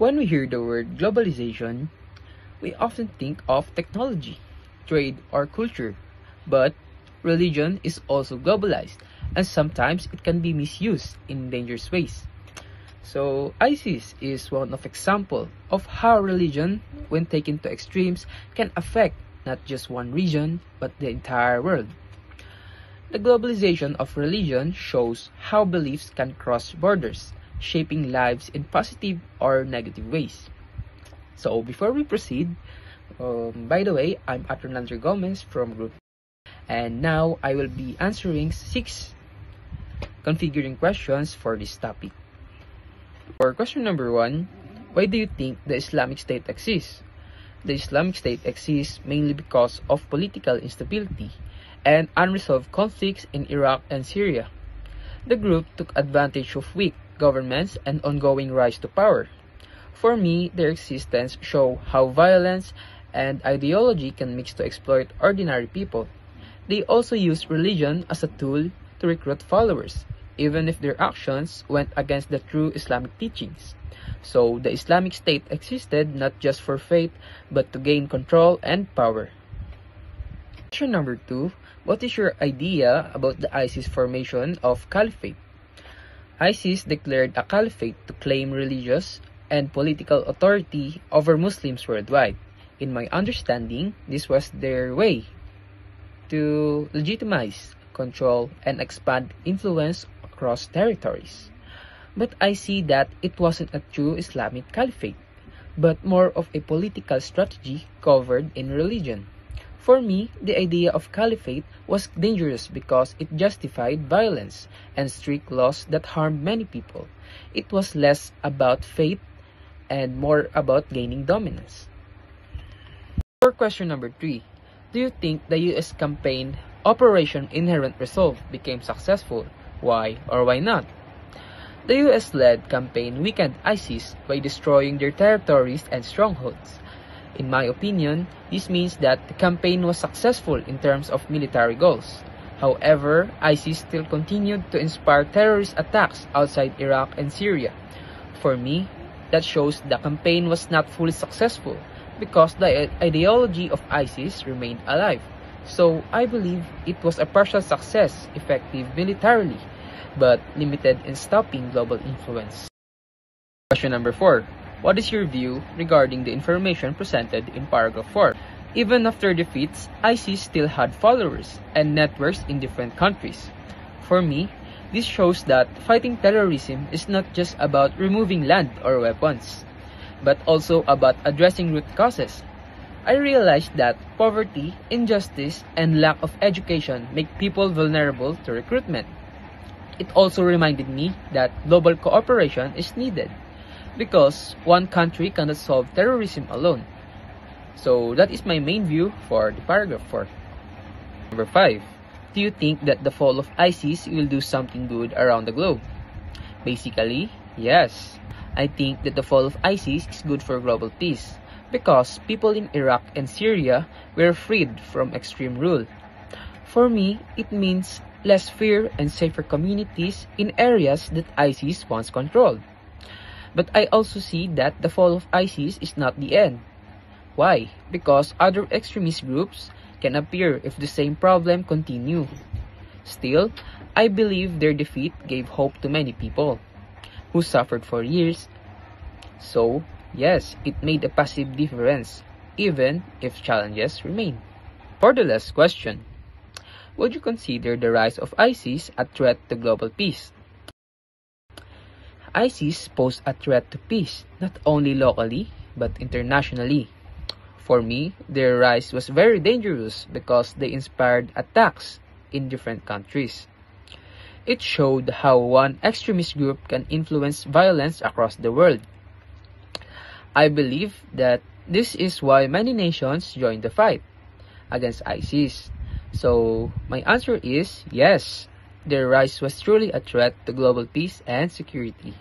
When we hear the word globalization, we often think of technology, trade, or culture. But religion is also globalized, and sometimes it can be misused in dangerous ways. So ISIS is one of example of how religion, when taken to extremes, can affect not just one region, but the entire world. The globalization of religion shows how beliefs can cross borders, shaping lives in positive or negative ways. So before we proceed, by the way, I'm Atronandre Gomez from Group, and now I will be answering 6 configuring questions for this topic. For question number 1, why do you think the Islamic State exists? The Islamic State exists mainly because of political instability and unresolved conflicts in Iraq and Syria. The group took advantage of weak governments and ongoing rise to power. For me, their existence show how violence and ideology can mix to exploit ordinary people. They also use religion as a tool to recruit followers, even if their actions went against the true Islamic teachings. So, the Islamic State existed not just for faith, but to gain control and power. Question number 2. What is your idea about the ISIS formation of caliphate? ISIS declared a caliphate to claim religious and political authority over Muslims worldwide. In my understanding, this was their way to legitimize, control, and expand influence across territories. But I see that it wasn't a true Islamic caliphate, but more of a political strategy covered in religion. For me, the idea of caliphate was dangerous because it justified violence and strict laws that harmed many people. It was less about faith and more about gaining dominance. For question number 3, do you think the US campaign Operation Inherent Resolve became successful? Why or why not? The US-led campaign weakened ISIS by destroying their territories and strongholds. In my opinion, this means that the campaign was successful in terms of military goals. However, ISIS still continued to inspire terrorist attacks outside Iraq and Syria. For me, that shows the campaign was not fully successful because the ideology of ISIS remained alive. So I believe it was a partial success, effective militarily, but limited in stopping global influence. Question number 4. What is your view regarding the information presented in paragraph 4? Even after defeats, ISIS still had followers and networks in different countries. For me, this shows that fighting terrorism is not just about removing land or weapons, but also about addressing root causes. I realized that poverty, injustice, and lack of education make people vulnerable to recruitment. It also reminded me that global cooperation is needed, because one country cannot solve terrorism alone. So that is my main view for the paragraph 4. Number 5. Do you think that the fall of ISIS will do something good around the globe? Basically, yes. I think that the fall of ISIS is good for global peace, because people in Iraq and Syria were freed from extreme rule. For me, it means less fear and safer communities in areas that ISIS once controlled. But I also see that the fall of ISIS is not the end. Why? Because other extremist groups can appear if the same problem continue. Still, I believe their defeat gave hope to many people who suffered for years. So, yes, it made a positive difference, even if challenges remain. For the last question, would you consider the rise of ISIS a threat to global peace? ISIS posed a threat to peace, not only locally, but internationally. For me, their rise was very dangerous because they inspired attacks in different countries. It showed how one extremist group can influence violence across the world. I believe that this is why many nations joined the fight against ISIS. So, my answer is yes. Their rise was truly a threat to global peace and security.